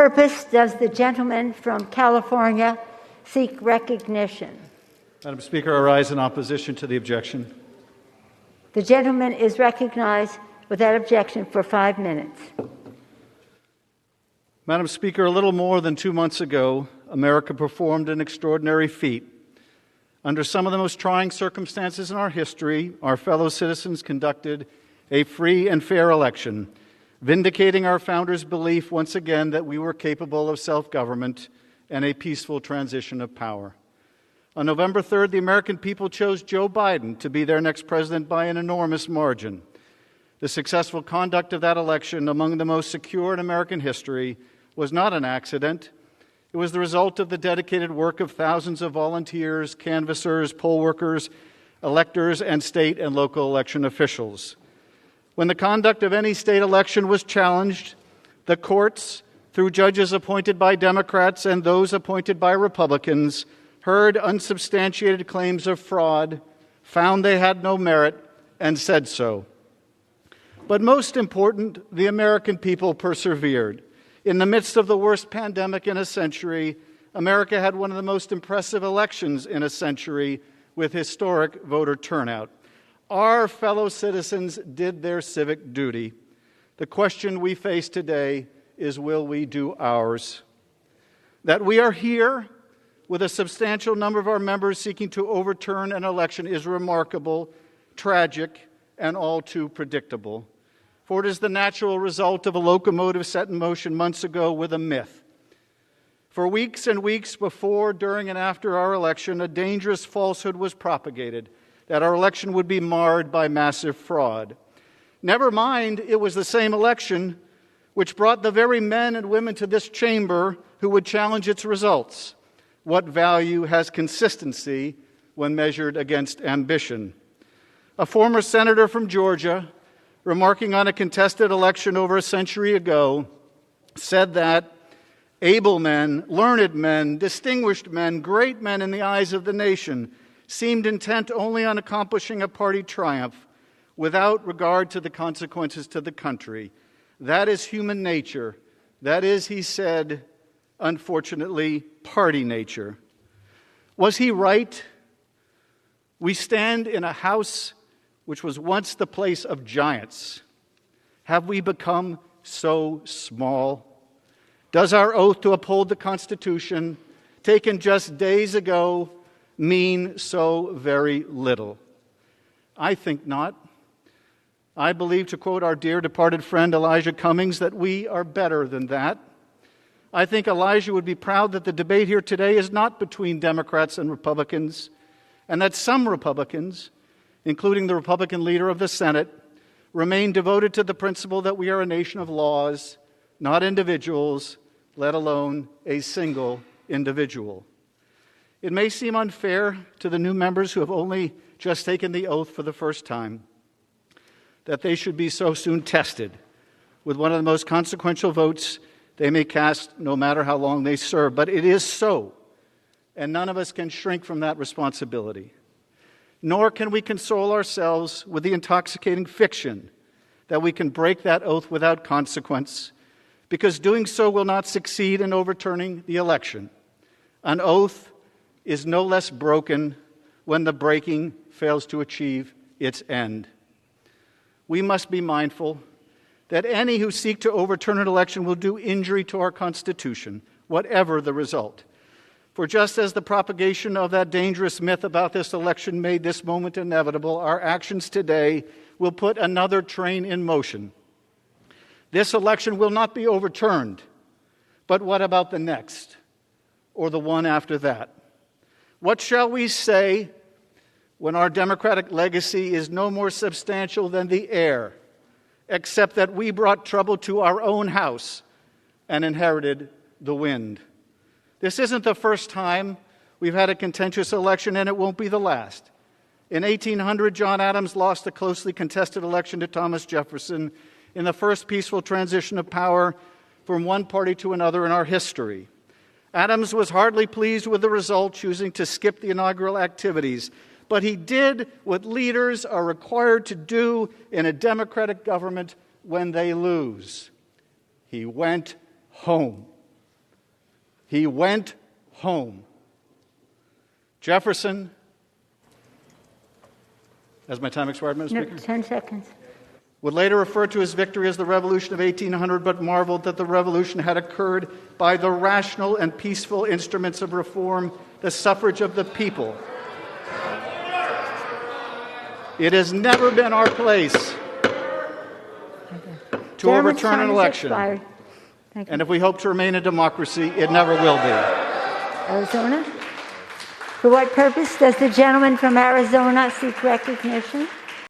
purpose does the gentleman from California seek recognition? Madam Speaker, I rise in opposition to the objection. The gentleman is recognized without objection for 5 minutes. Madam Speaker, a little more than 2 months ago, America performed an extraordinary feat. Under some of the most trying circumstances in our history, our fellow citizens conducted a free and fair election, vindicating our founders' belief once again that we were capable of self-government and a peaceful transition of power. On November 3rd, the American people chose Joe Biden to be their next president by an enormous margin. The successful conduct of that election, among the most secure in American history, was not an accident. It was the result of the dedicated work of thousands of volunteers, canvassers, poll workers, electors, and state and local election officials. When the conduct of any state election was challenged, the courts, through judges appointed by Democrats and those appointed by Republicans, heard unsubstantiated claims of fraud, found they had no merit, and said so. But most important, the American people persevered. In the midst of the worst pandemic in a century, America had one of the most impressive elections in a century with historic voter turnout. Our fellow citizens did their civic duty. The question we face today is, will we do ours? That we are here with a substantial number of our members seeking to overturn an election is remarkable, tragic, and all too predictable. For it is the natural result of a locomotive set in motion months ago with a myth. For weeks and weeks before, during, and after our election, a dangerous falsehood was propagated that our election would be marred by massive fraud. Never mind, it was the same election which brought the very men and women to this chamber who would challenge its results. What value has consistency when measured against ambition? A former senator from Georgia, remarking on a contested election over a century ago, said that able men, learned men, distinguished men, great men in the eyes of the nation seemed intent only on accomplishing a party triumph without regard to the consequences to the country. That is human nature. That is, he said, unfortunately, party nature. Was he right? We stand in a house which was once the place of giants. Have we become so small? Does our oath to uphold the Constitution, taken just days ago, mean so very little? I think not. I believe, to quote our dear departed friend Elijah Cummings, that we are better than that. I think Elijah would be proud that the debate here today is not between Democrats and Republicans, and that some Republicans, including the Republican leader of the Senate, remain devoted to the principle that we are a nation of laws, not individuals, let alone a single individual. It may seem unfair to the new members who have only just taken the oath for the first time that they should be so soon tested with one of the most consequential votes they may cast, no matter how long they serve. But it is so, and none of us can shrink from that responsibility. Nor can we console ourselves with the intoxicating fiction that we can break that oath without consequence, because doing so will not succeed in overturning the election. An oath is no less broken when the breaking fails to achieve its end. We must be mindful that any who seek to overturn an election will do injury to our Constitution, whatever the result. For just as the propagation of that dangerous myth about this election made this moment inevitable, our actions today will put another train in motion. This election will not be overturned, but what about the next, or the one after that? What shall we say when our democratic legacy is no more substantial than the air, except that we brought trouble to our own house and inherited the wind? This isn't the first time we've had a contentious election, and it won't be the last. In 1800, John Adams lost a closely contested election to Thomas Jefferson in the first peaceful transition of power from one party to another in our history. Adams was hardly pleased with the result, choosing to skip the inaugural activities, but he did what leaders are required to do in a democratic government when they lose. He went home. He went home. Jefferson, has my time expired, Madam Speaker? 10 seconds. Would later refer to his victory as the Revolution of 1800, but marveled that the revolution had occurred by the rational and peaceful instruments of reform, the suffrage of the people. It has never been our place to overturn an election. Thank you. And if we hope to remain a democracy, it never will be. Arizona. For what purpose does the gentleman from Arizona seek recognition?